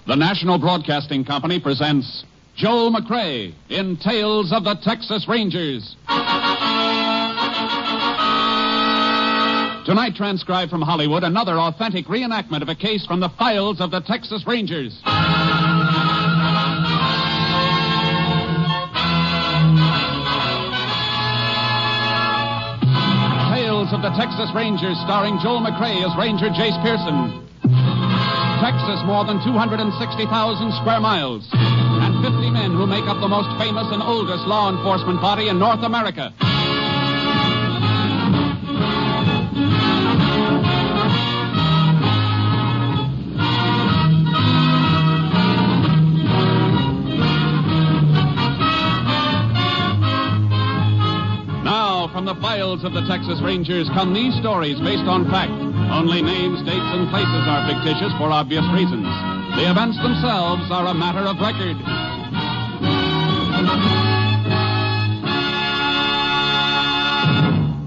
The National Broadcasting Company presents Joe McCrae in Tales of the Texas Rangers. Tonight, transcribed from Hollywood, another authentic reenactment of a case from the files of the Texas Rangers. Tales of the Texas Rangers, starring Joel McCrae as Ranger Jace Pearson. Texas, more than 260,000 square miles, and 50 men who make up the most famous and oldest law enforcement body in North America. Now, from the files of the Texas Rangers come these stories based on fact. Only names, dates, and places are fictitious for obvious reasons. The events themselves are a matter of record.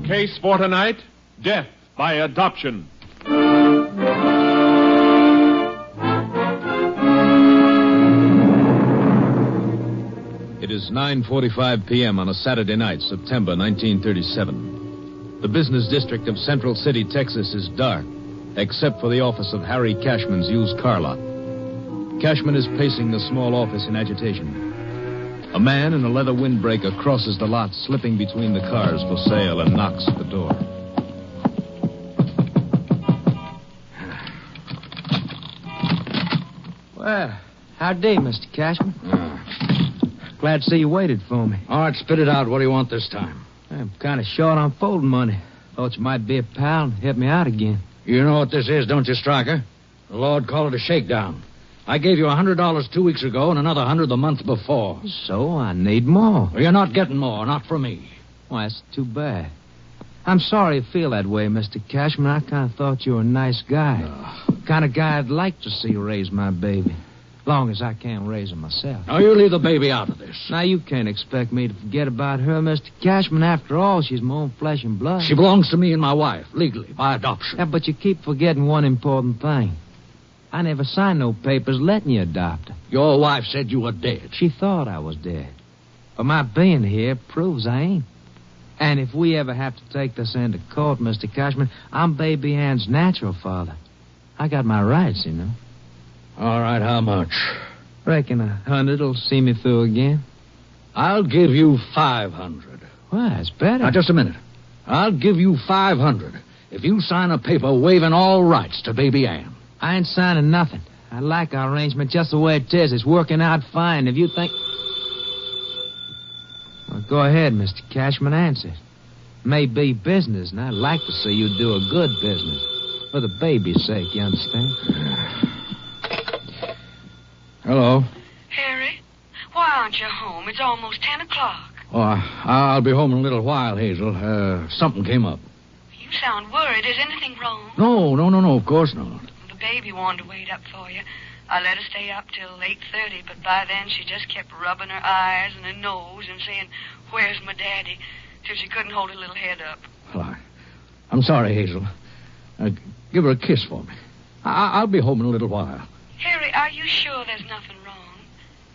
Case for tonight, death by adoption. It is 9:45 p.m. on a Saturday night, September 1937. The business district of Central City, Texas is dark, except for the office of Harry Cashman's used car lot. Cashman is pacing the small office in agitation. A man in a leather windbreaker crosses the lot, slipping between the cars for sale, and knocks at the door. Well, howdy, Mr. Cashman. Glad to see you waited for me. All right, spit it out. What do you want this time? I'm kind of short on folding money. Thought you might be a pal and help me out again. You know what this is, don't you, Stryker? The Lord called it a shakedown. I gave you $100 2 weeks ago and another $100 the month before. So I need more. Well, you're not getting more, not from me. Well, that's too bad. I'm sorry you feel that way, Mr. Cashman. I kind of thought you were a nice guy. Kind of guy I'd like to see raise my baby. Long as I can't raise her myself. Now, you leave the baby out of this. Now, you can't expect me to forget about her, Mr. Cashman. After all, she's my own flesh and blood. She belongs to me and my wife, legally, by adoption. Yeah, but you keep forgetting one important thing. I never signed no papers letting you adopt her. Your wife said you were dead. She thought I was dead. But my being here proves I ain't. And if we ever have to take this into court, Mr. Cashman, I'm Baby Ann's natural father. I got my rights, you know. All right, how much? Reckon $100'll see me through again. I'll give you $500. Well, that's better. Now, just a minute. I'll give you $500 if you sign a paper waiving all rights to Baby Ann. I ain't signing nothing. I like our arrangement just the way it is. It's working out fine. If you think... Well, go ahead, Mr. Cashman, answer it. May be business, and I'd like to see you do a good business. For the baby's sake, you understand? Hello. Harry, why aren't you home? It's almost 10 o'clock. Oh, I'll be home in a little while, Hazel. Something came up. You sound worried. Is anything wrong? No, of course not. The baby wanted to wait up for you. I let her stay up till 8:30, but by then she just kept rubbing her eyes and her nose and saying, "Where's my daddy?" till she couldn't hold her little head up. Well, I'm sorry, Hazel. Give her a kiss for me. I'll be home in a little while. Harry, are you sure there's nothing wrong?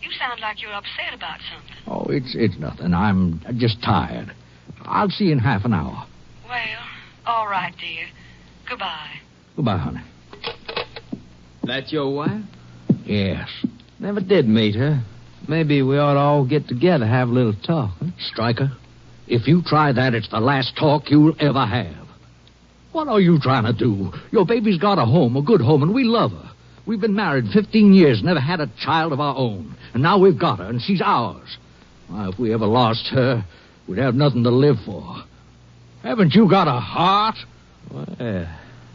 You sound like you're upset about something. Oh, it's nothing. I'm just tired. I'll see you in half an hour. Well, all right, dear. Goodbye. Goodbye, honey. That your wife? Yes. Never did meet her. Maybe we ought to all get together, have a little talk. Huh? Stryker, if you try that, it's the last talk you'll ever have. What are you trying to do? Your baby's got a home, a good home, and we love her. We've been married 15 years, never had a child of our own. And now we've got her, and she's ours. Well, if we ever lost her, we'd have nothing to live for. Haven't you got a heart? Well,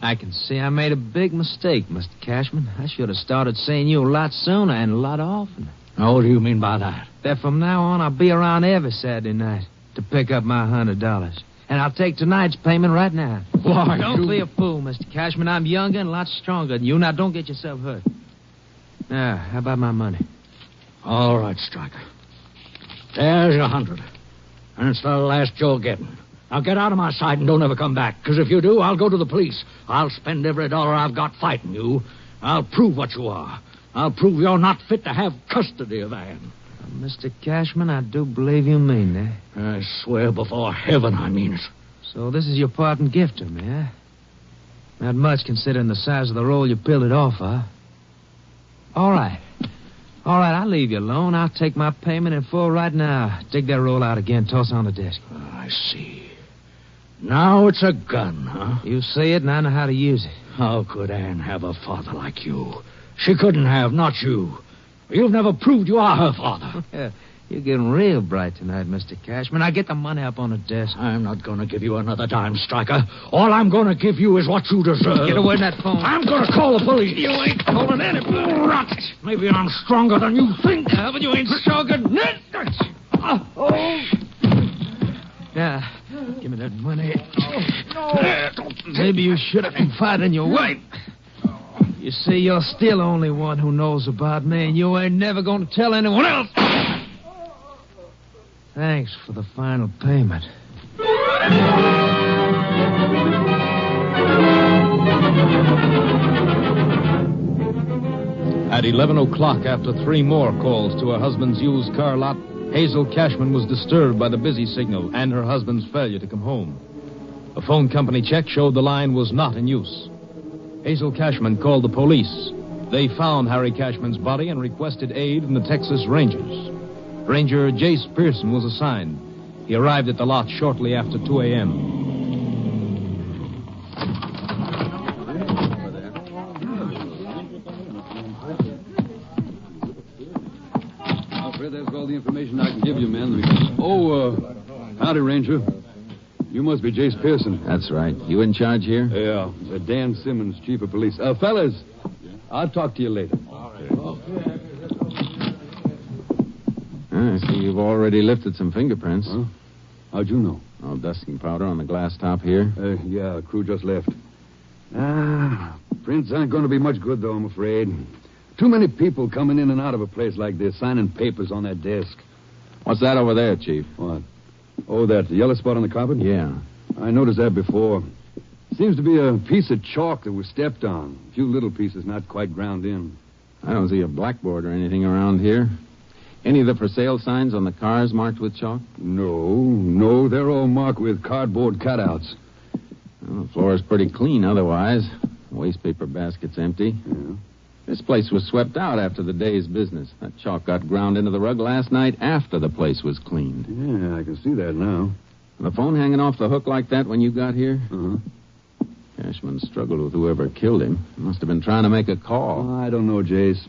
I can see I made a big mistake, Mr. Cashman. I should have started seeing you a lot sooner and a lot oftener. Now, what do you mean by that? That from now on, I'll be around every Saturday night to pick up my $100. And I'll take tonight's payment right now. Why, don't be a fool, Mr. Cashman. I'm younger and a lot stronger than you. Now, don't get yourself hurt. Now, how about my money? All right, Stryker. There's your 100. And it's the last you're getting. Now get out of my sight and don't ever come back. Because if you do, I'll go to the police. I'll spend every dollar I've got fighting you. I'll prove what you are. I'll prove you're not fit to have custody of Ann. Mr. Cashman, I do believe you mean that. I swear before heaven I mean it. So this is your parting gift to me, huh? Not much considering the size of the roll you peeled it off, huh? All right. All right, I'll leave you alone. I'll take my payment in full right now. Dig that roll out again. Toss it on the desk. I see. Now it's a gun, huh? You say it, and I know how to use it. How could Ann have a father like you? She couldn't have, not you. You've never proved you are her father. You're getting real bright tonight, Mr. Cashman. Now get the money up on the desk. I'm not going to give you another dime, Stryker. All I'm going to give you is what you deserve. Get away from that phone. I'm going to call the police. You ain't calling anybody. Rot. Maybe I'm stronger than you think. But you ain't stronger than that. Now, give me that money. Maybe you should have confided in your wife. You see, you're still the only one who knows about me, and you ain't never going to tell anyone else. Thanks for the final payment. At 11 o'clock, after 3 more calls to her husband's used car lot, Hazel Cashman was disturbed by the busy signal and her husband's failure to come home. A phone company check showed the line was not in use. Hazel Cashman called the police. They found Harry Cashman's body and requested aid from the Texas Rangers. Ranger Jace Pearson was assigned. He arrived at the lot shortly after 2 a.m. Fred, that's all the information I can give you, man. Howdy, Ranger. You must be Jace Pearson. That's right. You in charge here? Yeah, Dan Simmons, chief of police. Fellas, I'll talk to you later. I see you've already lifted some fingerprints. Huh? How'd you know? Oh, dusting powder on the glass top here. Yeah, crew just left. Prints aren't going to be much good, though, I'm afraid. Too many people coming in and out of a place like this, signing papers on that desk. What's that over there, Chief? What? Oh, that yellow spot on the carpet? Yeah. I noticed that before. Seems to be a piece of chalk that was stepped on. A few little pieces not quite ground in. I don't see a blackboard or anything around here. Any of the for sale signs on the cars marked with chalk? No, they're all marked with cardboard cutouts. Well, the floor is pretty clean otherwise. The waste paper basket's empty. Yeah. This place was swept out after the day's business. That chalk got ground into the rug last night after the place was cleaned. Yeah, I can see that now. The phone hanging off the hook like that when you got here? Uh-huh. Cashman struggled with whoever killed him. Must have been trying to make a call. I don't know, Jace.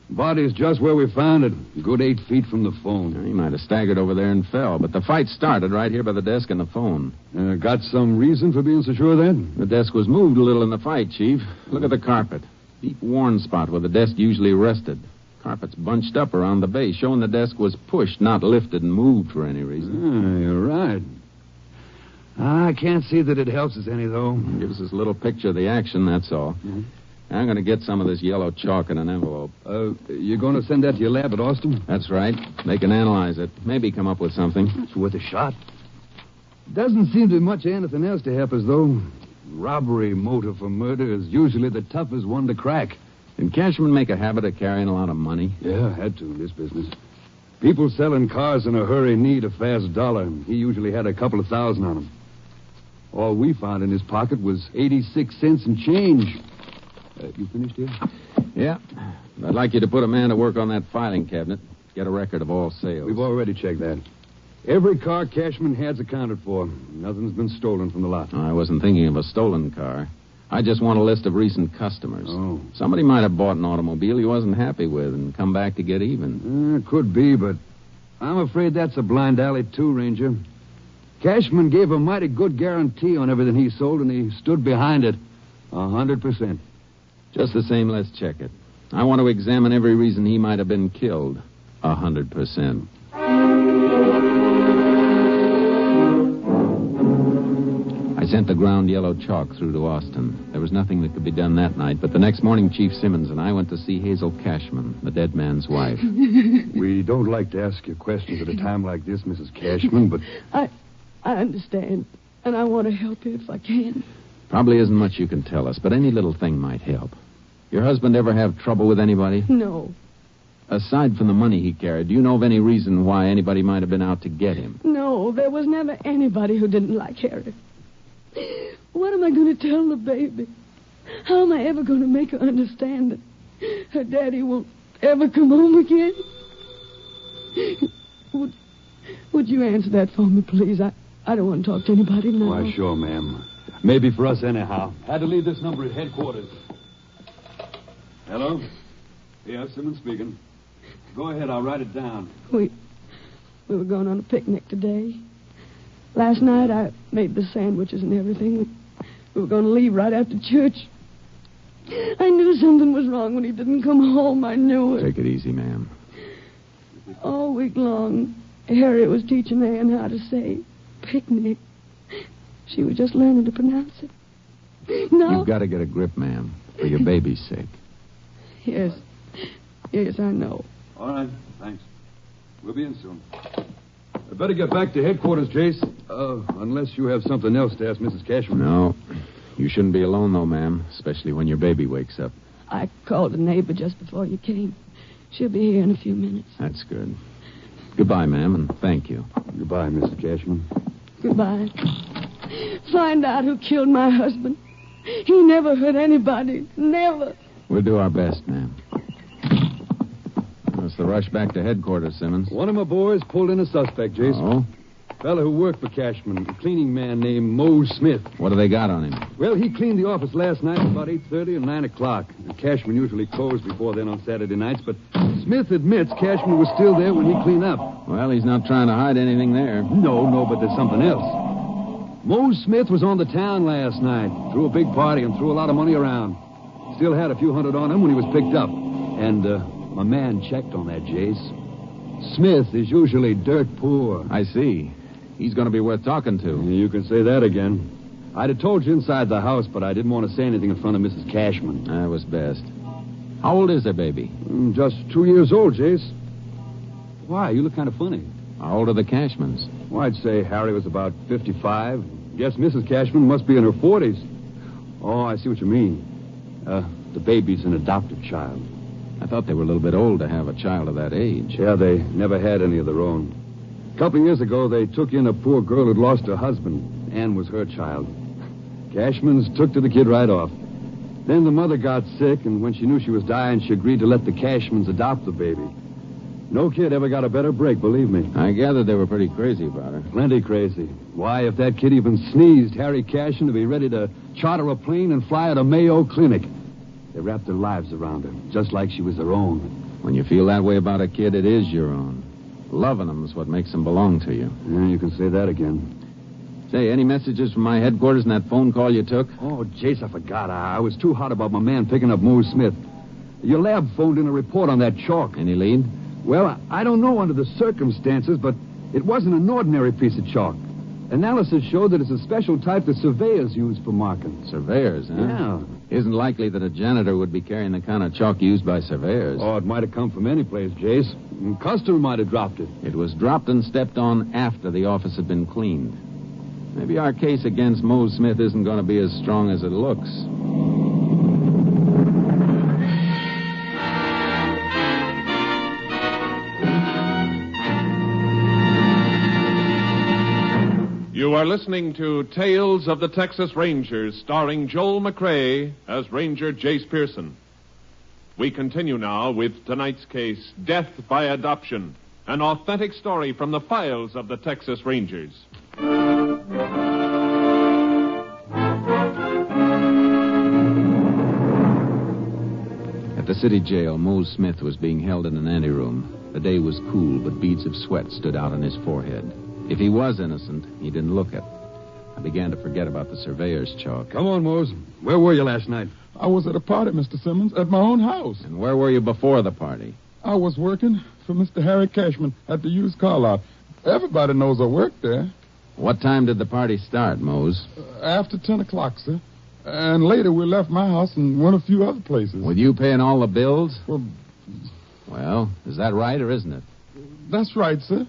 Body's just where we found it. A good 8 feet from the phone. He might have staggered over there and fell, but the fight started right here by the desk and the phone. Got some reason for being so sure of that? The desk was moved a little in the fight, Chief. Look at the carpet. Deep worn spot where the desk usually rested. Carpet's bunched up around the base, showing the desk was pushed, not lifted and moved for any reason. You're right. I can't see that it helps us any, though. Gives us a little picture of the action, that's all. Mm-hmm. I'm going to get some of this yellow chalk in an envelope. You're going to send that to your lab at Austin? That's right. They can analyze it. Maybe come up with something. It's worth a shot. Doesn't seem to be much anything else to help us, though. Robbery motive for murder is usually the toughest one to crack. Did Cashman make a habit of carrying a lot of money? Yeah, had to in this business. People selling cars in a hurry need a fast dollar. He usually had a couple of thousand on him. All we found in his pocket was 86 cents and change. You finished here? Yeah. I'd like you to put a man to work on that filing cabinet. Get a record of all sales. We've already checked that. Every car Cashman has accounted for. Nothing's been stolen from the lot. I wasn't thinking of a stolen car. I just want a list of recent customers. Oh. Somebody might have bought an automobile he wasn't happy with and come back to get even. Could be, but I'm afraid that's a blind alley, too, Ranger. Cashman gave a mighty good guarantee on everything he sold, and he stood behind it 100%. Just the same, let's check it. I want to examine every reason he might have been killed 100%. I sent the ground yellow chalk through to Austin. There was nothing that could be done that night, but the next morning, Chief Simmons and I went to see Hazel Cashman, the dead man's wife. We don't like to ask you questions at a time like this, Mrs. Cashman, but... I understand, and I want to help you if I can. Probably isn't much you can tell us, but any little thing might help. Your husband ever have trouble with anybody? No. Aside from the money he carried, do you know of any reason why anybody might have been out to get him? No, there was never anybody who didn't like Harry. What am I going to tell the baby? How am I ever going to make her understand that her daddy won't ever come home again? Would you answer that for me, please? I don't want to talk to anybody now. Why, sure, ma'am. Maybe for us anyhow. Had to leave this number at headquarters. Hello? Yeah, Simmons speaking. Go ahead, I'll write it down. We were going on a picnic today. Last night I made the sandwiches and everything. We were going to leave right after church. I knew something was wrong when he didn't come home. I knew it. Take it easy, ma'am. All week long, Harry was teaching Ann how to say picnic. She was just learning to pronounce it. No. You've got to get a grip, ma'am, for your baby's sake. Yes. Yes, I know. All right, thanks. We'll be in soon. I better get back to headquarters, Jace. Unless you have something else to ask Mrs. Cashman. No. You shouldn't be alone, though, ma'am, especially when your baby wakes up. I called a neighbor just before you came. She'll be here in a few minutes. That's good. Goodbye, ma'am, and thank you. Goodbye, Mrs. Cashman. Goodbye. Find out who killed my husband. He never hurt anybody. Never. We'll do our best, ma'am. That's the rush back to headquarters, Simmons. One of my boys pulled in a suspect, Jason. Oh? Fella who worked for Cashman, a cleaning man named Mose Smith. What do they got on him? Well, he cleaned the office last night at about 8:30 and 9 o'clock. Cashman usually closed before then on Saturday nights, but Smith admits Cashman was still there when he cleaned up. Well, he's not trying to hide anything there. No, but there's something else. Mose Smith was on the town last night, threw a big party and threw a lot of money around. Still had a few hundred on him when he was picked up. And my man checked on that, Jace. Smith is usually dirt poor. I see. He's going to be worth talking to. You can say that again. I'd have told you inside the house, but I didn't want to say anything in front of Mrs. Cashman. That was best. How old is their baby? Just 2 years old, Jace. Why? You look kind of funny. How old are the Cashmans? Well, I'd say Harry was about 55. Guess Mrs. Cashman must be in her 40s. Oh, I see what you mean. The baby's an adopted child. I thought they were a little bit old to have a child of that age. Yeah, they never had any of their own. A couple of years ago, they took in a poor girl who'd lost her husband. Ann was her child. Cashmans took to the kid right off. Then the mother got sick, and when she knew she was dying, she agreed to let the Cashmans adopt the baby. No kid ever got a better break, believe me. I gathered they were pretty crazy about her. Plenty crazy. Why, if that kid even sneezed, Harry Cashman would be ready to charter a plane and fly her to Mayo Clinic. They wrapped their lives around her, just like she was their own. When you feel that way about a kid, it is your own. Loving them is what makes them belong to you. Yeah, you can say that again. Say, any messages from my headquarters in that phone call you took? Oh, Jace, I forgot. I was too hot about my man picking up Mose Smith. Your lab phoned in a report on that chalk. Any lead? Well, I don't know under the circumstances, but it wasn't an ordinary piece of chalk. Analysis showed that it's a special type that surveyors use for marking. Surveyors, huh? Yeah. Isn't likely that a janitor would be carrying the kind of chalk used by surveyors. Oh, it might have come from any place, Jace. A customer might have dropped it. It was dropped and stepped on after the office had been cleaned. Maybe our case against Mose Smith isn't going to be as strong as it looks. You are listening to Tales of the Texas Rangers, starring Joel McCrea as Ranger Jace Pearson. We continue now with tonight's case, Death by Adoption, an authentic story from the files of the Texas Rangers. At the city jail, Mose Smith was being held in an anteroom. The day was cool, but beads of sweat stood out on his forehead. If he was innocent, he didn't look it. I began to forget about the surveyor's chalk. Come on, Mose. Where were you last night? I was at a party, Mr. Simmons, at my own house. And where were you before the party? I was working for Mr. Harry Cashman at the used car lot. Everybody knows I work there. What time did the party start, Mose? After 10 o'clock, sir. And later we left my house and went a few other places. With you paying all the bills? Well, is that right or isn't it? That's right, sir.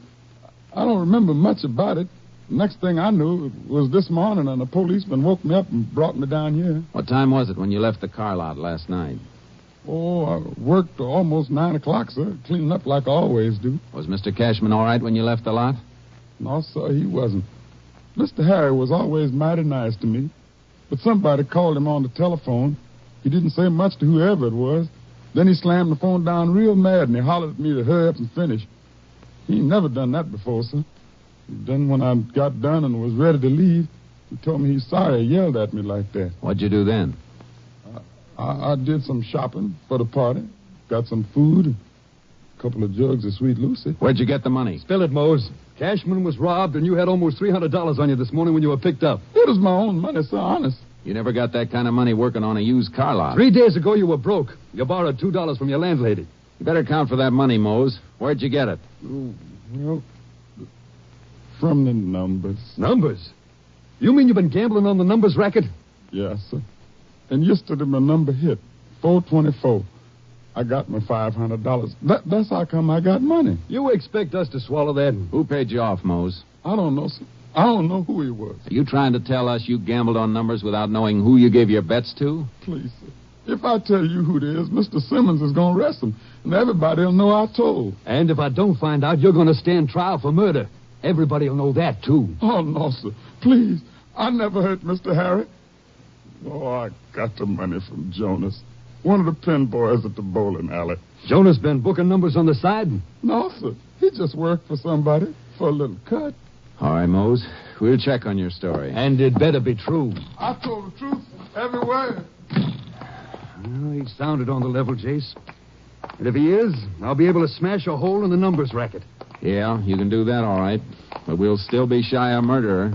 I don't remember much about it. Next thing I knew was this morning, and a policeman woke me up and brought me down here. What time was it when you left the car lot last night? Oh, I worked till almost 9 o'clock, sir, cleaning up like I always do. Was Mr. Cashman all right when you left the lot? No, sir, he wasn't. Mr. Harry was always mighty nice to me. But somebody called him on the telephone. He didn't say much to whoever it was. Then he slammed the phone down real mad, and he hollered at me to hurry up and finish. He ain't never done that before, sir. Then when I got done and was ready to leave, he told me he's sorry he yelled at me like that. What'd you do then? I did some shopping for the party. Got some food, a couple of jugs of Sweet Lucy. Where'd you get the money? Spill it, Mose. Cashman was robbed, and you had almost $300 on you this morning when you were picked up. It was my own money, sir, honest. You never got that kind of money working on a used car lot. 3 days ago, you were broke. You borrowed $2 from your landlady. You better count for that money, Mose. Where'd you get it? Oh, well, from the numbers. Numbers? You mean you've been gambling on the numbers racket? Yes, sir. And yesterday my number hit, 424. I got my $500. That's how come I got money. You expect us to swallow that? Who paid you off, Mose? I don't know, sir. I don't know who he was. Are you trying to tell us you gambled on numbers without knowing who you gave your bets to? Please, sir. If I tell you who it is, Mr. Simmons is going to arrest him, and everybody will know I told. And if I don't find out, you're going to stand trial for murder. Everybody will know that, too. Oh, no, sir. Please. I never hurt Mr. Harry. Oh, I got the money from Jonas, one of the pin boys at the bowling alley. Jonas been booking numbers on the side? No, sir. He just worked for somebody for a little cut. All right, Mose. We'll check on your story. And it better be true. I told the truth every word. Well, he sounded on the level, Jace. And if he is, I'll be able to smash a hole in the numbers racket. Yeah, you can do that all right. But we'll still be shy of murderer.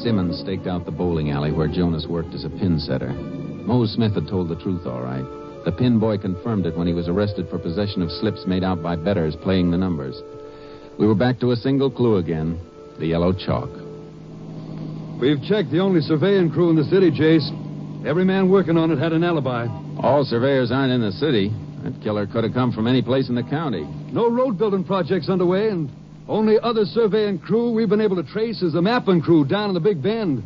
Simmons staked out the bowling alley where Jonas worked as a pin setter. Mose Smith had told the truth all right. The pin boy confirmed it when he was arrested for possession of slips made out by bettors playing the numbers. We were back to a single clue again, the yellow chalk. We've checked the only surveying crew in the city, Jace. Every man working on it had an alibi. All surveyors aren't in the city. That killer could have come from any place in the county. No road building projects underway, and only other surveying crew we've been able to trace is the mapping crew down in the Big Bend.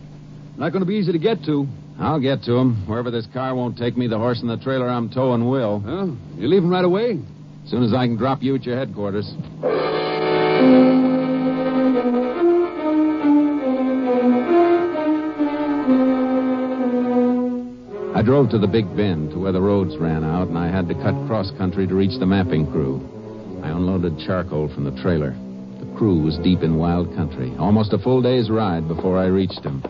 Not going to be easy to get to. I'll get to him. Wherever this car won't take me, the horse and the trailer I'm towing will. Well, you leaving right away? As soon as I can drop you at your headquarters. I drove to the Big Bend to where the roads ran out, and I had to cut cross-country to reach the mapping crew. I unloaded charcoal from the trailer. The crew was deep in wild country. Almost a full day's ride before I reached them.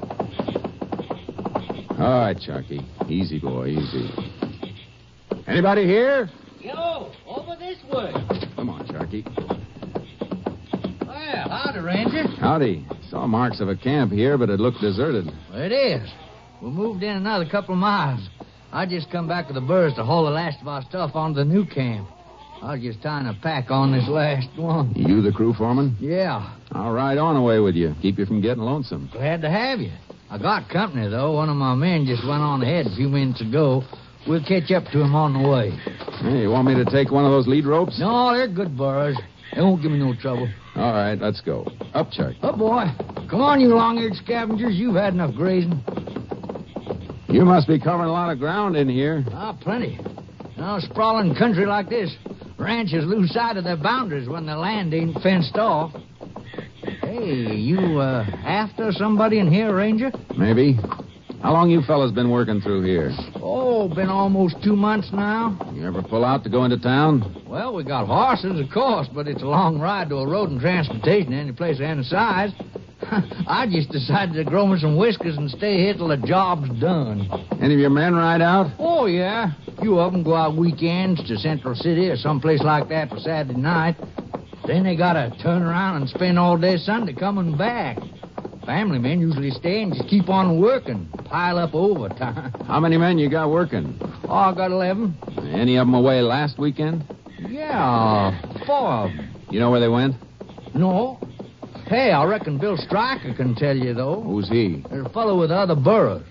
All right, Sharky. Easy, boy, easy. Anybody here? Yo, over this way. Come on, Sharky. Well, howdy, Ranger. Howdy. Saw marks of a camp here, but it looked deserted. Well, it is. We moved in another couple of miles. I just come back with the birds to haul the last of our stuff onto the new camp. I was just tying a pack on this last one. You the crew foreman? Yeah. I'll ride on away with you. Keep you from getting lonesome. Glad to have you. I got company, though. One of my men just went on ahead a few minutes ago. We'll catch up to him on the way. Hey, you want me to take one of those lead ropes? No, they're good burros. They won't give me no trouble. All right, let's go. Up, Chuck. Up, boy. Come on, you long-eared scavengers. You've had enough grazing. You must be covering a lot of ground in here. Ah, plenty. Sprawling country like this, ranchers lose sight of their boundaries when their land ain't fenced off. Hey, you after somebody in here, Ranger? Maybe. How long you fellas been working through here? Oh, been almost 2 months now. You ever pull out to go into town? Well, we got horses, of course, but it's a long ride to a road and transportation any place of any size. I just decided to grow me some whiskers and stay here till the job's done. Any of your men ride out? Oh, yeah. A few of them go out weekends to Central City or someplace like that for Saturday night. Then they gotta turn around and spend all day Sunday coming back. Family men usually stay and just keep on working, pile up overtime. How many men you got working? Oh, I got 11. Any of them away last weekend? Yeah, 4 of them. You know where they went? No. Hey, I reckon Bill Stryker can tell you, though. Who's he? There's a fellow with the other burros.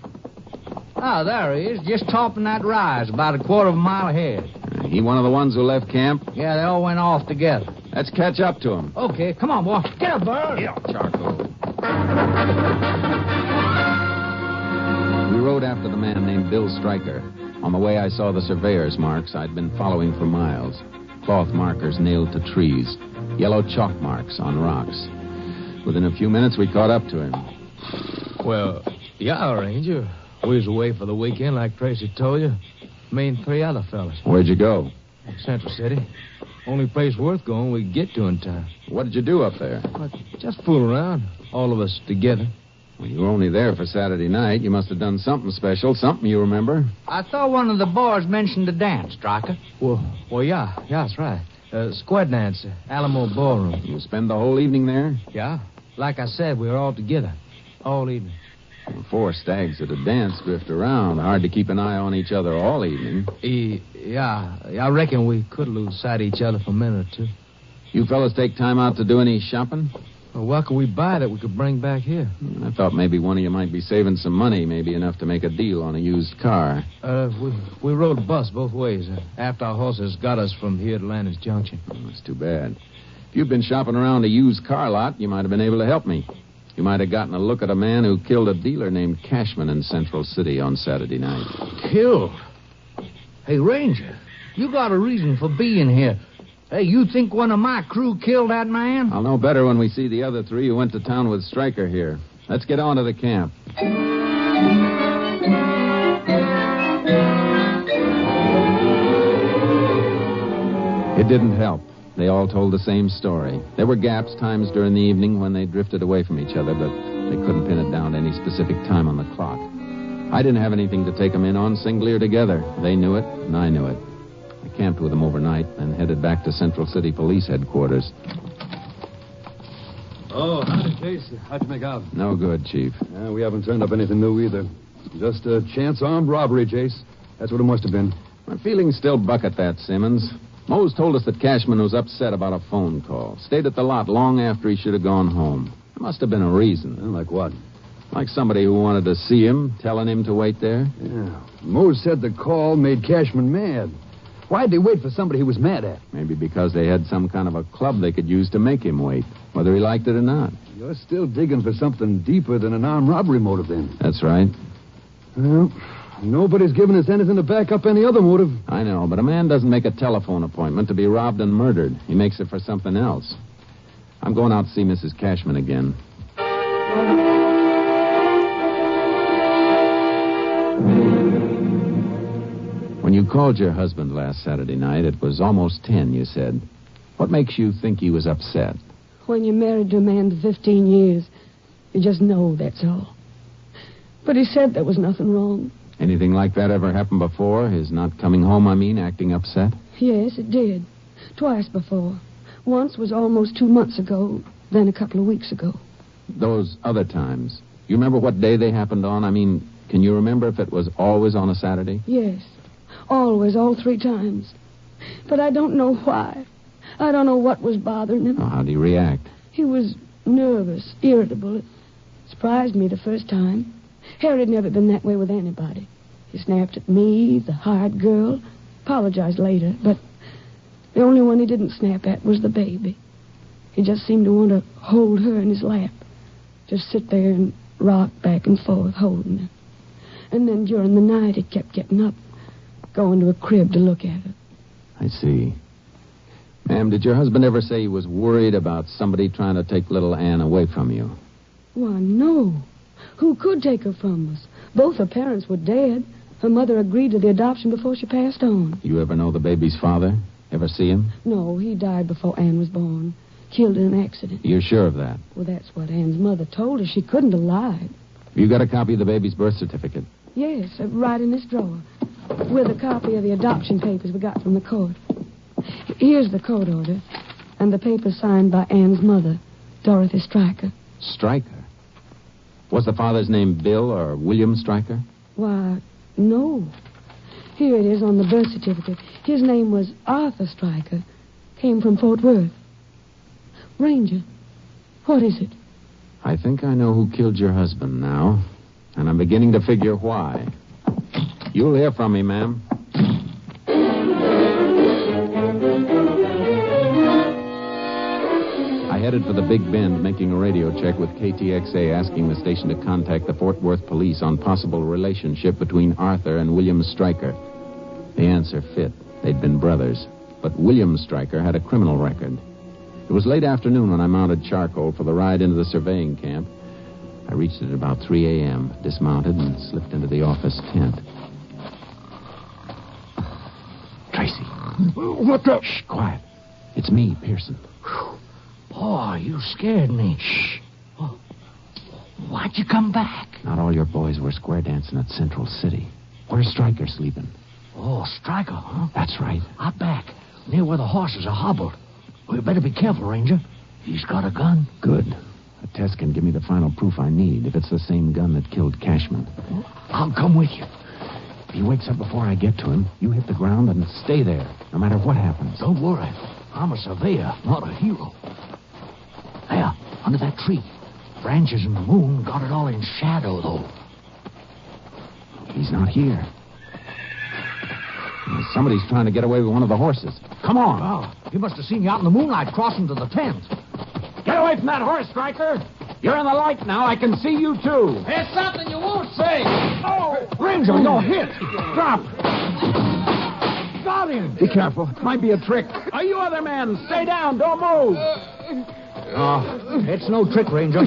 Ah, there he is, just topping that rise, about a quarter of a mile ahead. He one of the ones who left camp? Yeah, they all went off together. Let's catch up to him. Okay, come on, boy. Get up, burro. Yeah, charcoal. We rode after the man named Bill Stryker. On the way, I saw the surveyor's marks I'd been following for miles. Cloth markers nailed to trees. Yellow chalk marks on rocks. Within a few minutes, we caught up to him. Well, yeah, Ranger. We was away for the weekend, like Tracy told you. Me and 3 other fellas. Where'd you go? Central City. Only place worth going we could get to in time. What did you do up there? But just fool around, all of us together. Well, you were only there for Saturday night. You must have done something special, something you remember. I thought one of the boys mentioned the dance, Stryker. Well, yeah, that's right. Square dance, Alamo Ballroom. You spend the whole evening there? Yeah. Like I said, we were all together. All evening. Well, 4 stags at a dance drift around. Hard to keep an eye on each other all evening. Yeah, I reckon we could lose sight of each other for a minute or two. You fellas take time out to do any shopping? Well, what could we buy that we could bring back here? I thought maybe one of you might be saving some money, maybe enough to make a deal on a used car. We rode a bus both ways after our horses got us from here to Landers Junction. Oh, that's too bad. If you'd been shopping around a used car lot, you might have been able to help me. You might have gotten a look at a man who killed a dealer named Cashman in Central City on Saturday night. Killed? Hey, Ranger, you got a reason for being here. Hey, you think one of my crew killed that man? I'll know better when we see the other 3 who went to town with Stryker here. Let's get on to the camp. It didn't help. They all told the same story. There were gaps, times during the evening when they drifted away from each other, but they couldn't pin it down to any specific time on the clock. I didn't have anything to take them in on, singly or together. They knew it, and I knew it. I camped with them overnight and headed back to Central City Police Headquarters. Oh, howdy, Case. How'd you make out? No good, Chief. We haven't turned up anything new either. Just a chance armed robbery, Jace. That's what it must have been. My feelings still buck at that, Simmons. Mose told us that Cashman was upset about a phone call. Stayed at the lot long after he should have gone home. There must have been a reason. Like what? Like somebody who wanted to see him, telling him to wait there. Yeah. Mose said the call made Cashman mad. Why'd they wait for somebody he was mad at? Maybe because they had some kind of a club they could use to make him wait, whether he liked it or not. You're still digging for something deeper than an armed robbery motive, then. That's right. Well, nobody's given us anything to back up any other motive. I know, but a man doesn't make a telephone appointment to be robbed and murdered. He makes it for something else. I'm going out to see Mrs. Cashman again. When you called your husband last Saturday night, it was almost 10, you said. What makes you think he was upset? When you're married to a man for 15 years, you just know that's all. But he said there was nothing wrong. Anything like that ever happened before? His not coming home, acting upset? Yes, it did. Twice before. Once was almost 2 months ago, then a couple of weeks ago. Those other times, you remember what day they happened on? Can you remember if it was always on a Saturday? Yes. Always, all 3 times. But I don't know why. I don't know what was bothering him. Oh, how'd he react? He was nervous, irritable. It surprised me the first time. Harry had never been that way with anybody. He snapped at me, the hired girl, apologized later, but the only one he didn't snap at was the baby. He just seemed to want to hold her in his lap, just sit there and rock back and forth, holding her. And then during the night, he kept getting up, going to a crib to look at her. I see. Ma'am, did your husband ever say he was worried about somebody trying to take little Ann away from you? Why, no. Who could take her from us? Both her parents were dead. Her mother agreed to the adoption before she passed on. You ever know the baby's father? Ever see him? No, he died before Ann was born. Killed in an accident. You're sure of that? Well, that's what Ann's mother told her. She couldn't have lied. You got a copy of the baby's birth certificate? Yes, right in this drawer. With a copy of the adoption papers we got from the court. Here's the court order. And the paper signed by Ann's mother, Dorothy Stryker. Stryker? Was the father's name Bill or William Stryker? Why, no. Here it is on the birth certificate. His name was Arthur Stryker. Came from Fort Worth. Ranger, what is it? I think I know who killed your husband now. And I'm beginning to figure why. You'll hear from me, ma'am. I headed for the Big Bend, making a radio check with KTXA, asking the station to contact the Fort Worth police on possible relationship between Arthur and William Stryker. The answer fit. They'd been brothers. But William Stryker had a criminal record. It was late afternoon when I mounted charcoal for the ride into the surveying camp. I reached it at about 3 a.m., dismounted, and slipped into the office tent. Tracy. What's up? Shh, quiet. It's me, Pearson. Boy, you scared me. Shh. Oh, why'd you come back? Not all your boys were square dancing at Central City. Where's Stryker sleeping? Oh, Stryker, huh? That's right. Out back, near where the horses are hobbled. We better be careful, Ranger. He's got a gun. Good. A test can give me the final proof I need if it's the same gun that killed Cashman. I'll come with you. If he wakes up before I get to him, you hit the ground and stay there, no matter what happens. Don't worry. I'm a surveyor, not a hero. There, under that tree. Branches and the moon got it all in shadow, though. He's not here. Somebody's trying to get away with one of the horses. Come on. Oh, he must have seen you out in the moonlight crossing to the tent. Get away from that horse, Stryker. You're in the light now. I can see you, too. There's something you won't say. Oh! Ranger, you're hit. Drop. Got him. Be careful. It might be a trick. Oh, you other men, stay down. Don't move. Oh, it's no trick, Ranger.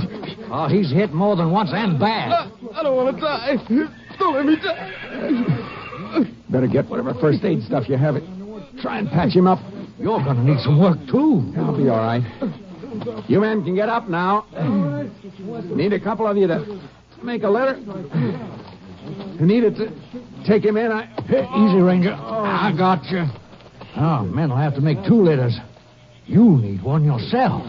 Oh, he's hit more than once and bad. I don't want to die. Don't let me die. Better get whatever first aid stuff you have. Try and patch him up. You're going to need some work, too. I'll be all right. You men can get up now. Need a couple of you to make a litter. You need it to take him in. Easy, Ranger. I got you. Oh, men will have to make 2 litters. You need one yourself.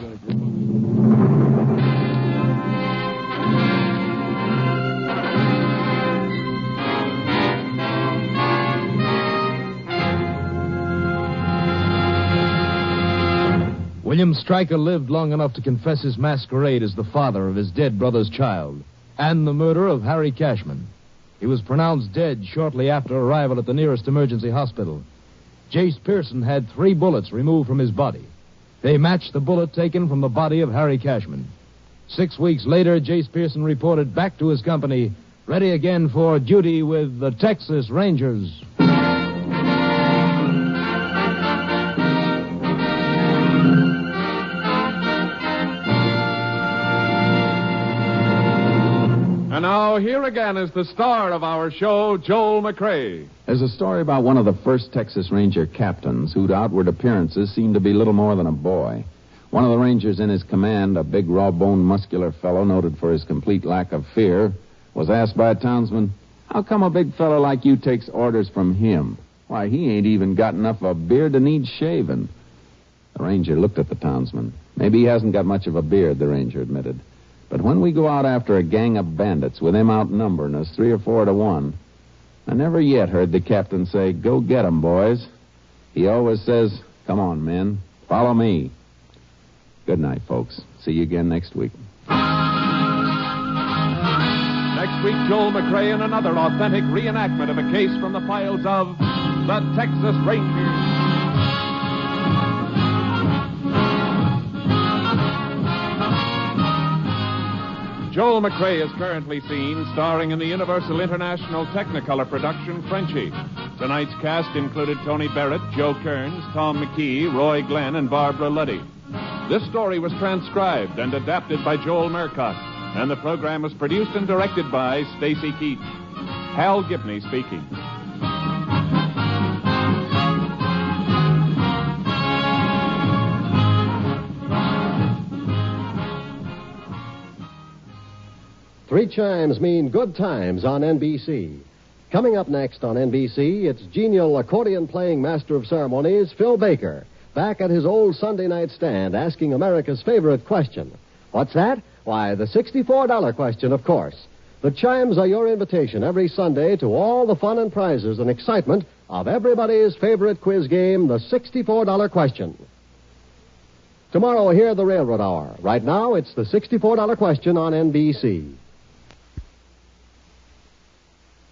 William Stryker lived long enough to confess his masquerade as the father of his dead brother's child and the murder of Harry Cashman. He was pronounced dead shortly after arrival at the nearest emergency hospital. Jace Pearson had 3 bullets removed from his body. They matched the bullet taken from the body of Harry Cashman. 6 weeks later, Jace Pearson reported back to his company, ready again for duty with the Texas Rangers. And now, here again is the star of our show, Joel McCrea. There's a story about one of the first Texas Ranger captains whose outward appearances seemed to be little more than a boy. One of the Rangers in his command, a big, raw-boned, muscular fellow noted for his complete lack of fear, was asked by a townsman, "How come a big fellow like you takes orders from him? Why, he ain't even got enough of a beard to need shaving." The Ranger looked at the townsman. "Maybe he hasn't got much of a beard," the Ranger admitted. "But when we go out after a gang of bandits with him outnumbering us 3 or 4 to 1, I never yet heard the captain say, 'Go get 'em, boys.' He always says, 'Come on, men, follow me.' Good night, folks. See you again next week." Next week, Joel McCrea in another authentic reenactment of a case from the files of the Texas Rangers. Joel McCrea is currently seen starring in the Universal International Technicolor production Frenchie. Tonight's cast included Tony Barrett, Joe Kearns, Tom McKee, Roy Glenn, and Barbara Luddy. This story was transcribed and adapted by Joel Murcott, and the program was produced and directed by Stacy Keach. Hal Gibney speaking. Three chimes mean good times on NBC. Coming up next on NBC, it's genial accordion-playing master of ceremonies, Phil Baker, back at his old Sunday night stand asking America's favorite question. What's that? Why, the $64 question, of course. The chimes are your invitation every Sunday to all the fun and prizes and excitement of everybody's favorite quiz game, the $64 question. Tomorrow, hear the Railroad Hour. Right now, it's the $64 question on NBC.